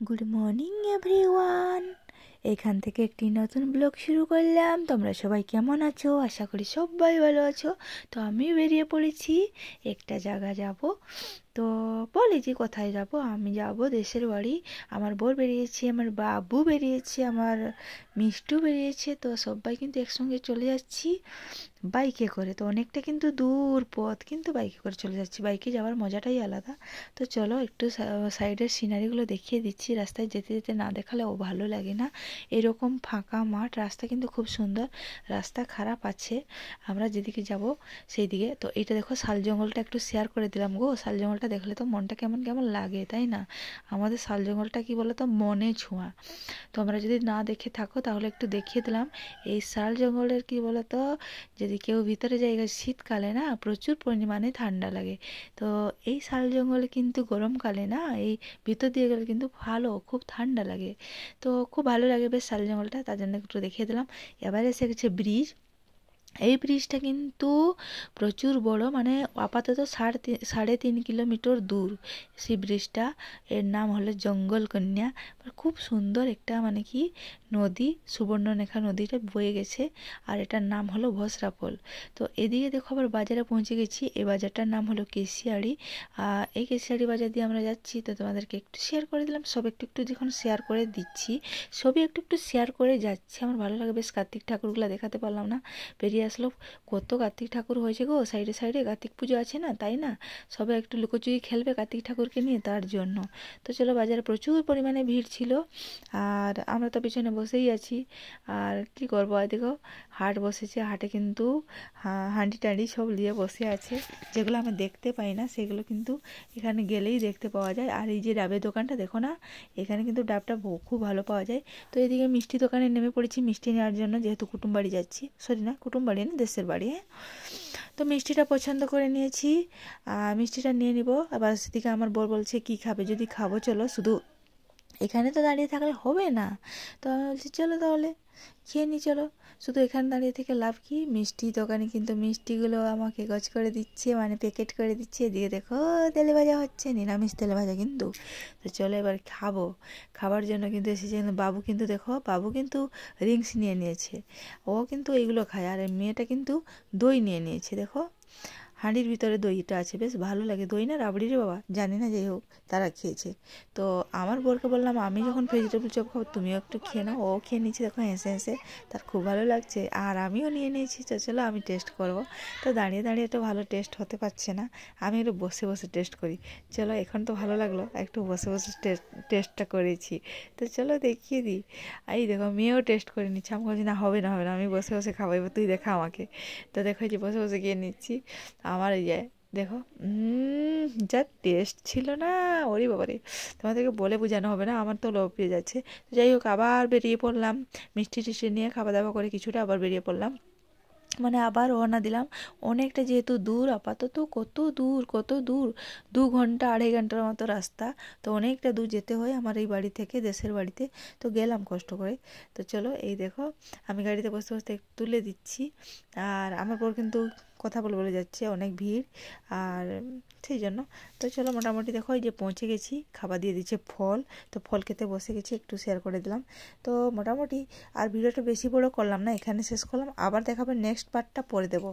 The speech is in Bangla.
Good morning everyone. এখান থেকে একটি নতুন ব্লগ শুরু করলাম। তোমরা সবাই কেমন আছো? আশা করি সবাই ভালো আছো। তো আমি বেরিয়ে পড়েছি, একটা জায়গা যাব। তো বলেছি কোথায় যাব। আমি যাব দেশের বাড়ি। আমার বর বেরিয়েছে, আমার বাবু বেরিয়েছে, আমার মিষ্টু বেরিয়েছে। তো সবাই কিন্তু একসঙ্গে চলে যাচ্ছি বাইকে করে। তো অনেকটা কিন্তু দূর পথ, কিন্তু বাইকে করে চলে যাচ্ছি। বাইকে যাওয়ার মজাটাই আলাদা। তো চলো একটু সাইডের সিনারিগুলো দেখিয়ে দিচ্ছি। রাস্তায় যেতে যেতে না দেখালে ও ভালো লাগে না। এরকম ফাঁকা মাঠ, রাস্তা কিন্তু খুব সুন্দর। রাস্তা খারাপ আছে আমরা যেদিকে যাব সেই দিকে। তো এটা দেখো, শাল জঙ্গলটা একটু শেয়ার করে দিলাম গো। শাল জঙ্গলটা দেখলে তো মনটা কেমন কেমন লাগে, তাই না? আমাদের শাল জঙ্গলটা কি বলো তো, মনে ছোঁয়া। তোমরা যদি না দেখে থাকো তাহলে একটু দেখিয়ে দিলাম। এই শাল জঙ্গলের কি বলো তো, যদি কেউ ভিতরে যায় শীতকালে না প্রচুর পরিমাণে ঠান্ডা লাগে। তো এই শাল জঙ্গলে কিন্তু গরমকালে না এই ভিতর দিয়ে গেলে কিন্তু ভালো, খুব ঠান্ডা লাগে। তো খুব ভালো লাগে বেশ শাল জঙ্গলটা, তার জন্য একটু দেখিয়ে দিলাম। এবারে এসে গেছে ব্রিজ। এই ব্রিজটা কিন্তু প্রচুর বড়, মানে আপাতত 3.5 কিলোমিটার দূর সেই ব্রিজটা। এর নাম হলো জঙ্গলকন্যা। খুব সুন্দর একটা মানে কি নদী, সুবর্ণরেখা নদীটা বয়ে গেছে। আর এটার নাম হলো ভসরাপোল। তো এদিকে দেখো আবার বাজারে পৌঁছে গেছি। এই বাজারটার নাম হলো কেশিয়াড়ি। এই কেশিয়াড়ি বাজার দিয়ে আমরা যাচ্ছি। তো তোমাদেরকে একটু শেয়ার করে দিলাম, সব একটু একটু যখন শেয়ার করে দিচ্ছি, সবই একটু একটু শেয়ার করে যাচ্ছি। আমার ভালো লাগে বেশ। কার্তিক ঠাকুরগুলো দেখাতে পারলাম না, পেরিয়ে আসলো। কত কার্তিক ঠাকুর হয়েছে গো সাইডে সাইডে। কার্তিক পুজো আছে না, তাই না? সবাই একটু লুকোচুরি খেলবে কার্তিক ঠাকুরকে নিয়ে, তার জন্য। তো চলো, বাজারে প্রচুর পরিমাণে ভিড় ছিল। আর আমরা তো পিছনে বসেই আছি। আর কি করবো, আর দেখো হাট বসেছে। হাটে কিন্তু হাঁড়ি টাঁড়ি সব নিয়ে বসে আছে। যেগুলো আমি দেখতে পাই না সেগুলো কিন্তু এখানে গেলেই দেখতে পাওয়া যায়। আর এই যে ডাবের দোকানটা দেখো না, এখানে কিন্তু ডাবটা খুব ভালো পাওয়া যায়। তো এদিকে মিষ্টি দোকানে নেমে পড়েছি মিষ্টি নেওয়ার জন্য, যেহেতু কুটুম বাড়ি যাচ্ছি। সরি না, কুটুম বাড়ি না, দেশের বাড়ি। হ্যাঁ, তো মিষ্টিটা পছন্দ করে নিয়েছি। মিষ্টিটা নিয়ে নিব। আবার সেদিকে আমার বর বলছে কি খাবে, যদি খাবো চলো, শুধু এখানে তো দাঁড়িয়ে থাকলে হবে না। তো আমি বলছি চলো তাহলে খেয়ে নি, চলো। শুধু এখানে দাঁড়িয়ে থেকে লাভ কি? মিষ্টি দোকানে কিন্তু মিষ্টিগুলো আমাকে গজ করে দিচ্ছে, মানে প্যাকেট করে দিচ্ছে। এদিকে দেখো তেলে ভাজা হচ্ছে, নিরামিষ তেলে ভাজা কিন্তু। তো চলো এবার খাবো। খাবার জন্য কিন্তু এসেছে। বাবু কিন্তু দেখো, বাবু কিন্তু রিংস নিয়ে নিয়েছে। ও কিন্তু এইগুলো খায়। আর মেয়েটা কিন্তু দই নিয়ে নিয়েছে। দেখো হাঁড়ির ভিতরে দইটা আছে, বেশ ভালো লাগে। দই না রাবড়ি রে বাবা, জানি না, যাই হোক তারা খেয়েছে। তো আমার বরকে বললাম আমি যখন ভেজিটেবল চপ খাবো তুমিও একটু খেয়ে নাও। ও খেয়ে নিচ্ছে দেখো হেসে হেসে, তার খুব ভালো লাগছে। আর আমিও নিয়ে নিয়েছি। তো চলো আমি টেস্ট করব। তো দাঁড়িয়ে দাঁড়িয়ে তো ভালো টেস্ট হতে পারছে না, আমি একটু বসে বসে টেস্ট করি। চলো এখন তো ভালো লাগলো, একটু বসে বসে টেস্টটা করেছি। তো চলো দেখিয়ে দিই। এই দেখো মেয়েও টেস্ট করে নিচ্ছে। আমি বলছি না হবে না হবে না, আমি বসে বসে খাবো, এবার তুই দেখা আমাকে। তো দেখো যে বসে বসে গিয়ে নিচ্ছি। আমার এই যে দেখো যা টেস্ট ছিল না, ওরে বাবারে, তোমাদেরকে বলে বোঝানো হবে না, আমার তো লোভ পেয়ে যাচ্ছে। যাই হোক আবার বেরিয়ে পড়লাম মিষ্টি টিষ্টি নিয়ে, খাওয়া দাওয়া করে কিছুটা আবার বেরিয়ে পড়লাম। মানে আবার রওনা দিলাম। অনেকটা যেহেতু দূর, আপাতত কত দূর কত দূর, 2 ঘন্টা 2.5 ঘন্টার মতো রাস্তা। তো অনেকটা দূর যেতে হয় আমার এই বাড়ি থেকে দেশের বাড়িতে। তো গেলাম কষ্ট করে। তো চলো এই দেখো আমি গাড়িতে বসতে বসতে একটু তুলে দিচ্ছি। আর আমার পর কিন্তু কথা বলে বলে যাচ্ছে, অনেক ভিড়। আর সেই জন্য তো চলো মোটামুটি দেখো এই যে পৌঁছে গেছি। খাবার দিয়ে দিচ্ছে ফল। তো ফল খেতে বসে গেছি, একটু শেয়ার করে দিলাম। তো মোটামুটি আর ভিডিওটা বেশি বড় করলাম না, এখানে শেষ করলাম। আবার দেখাবে নেক্সট পার্টটা পরে দেবো।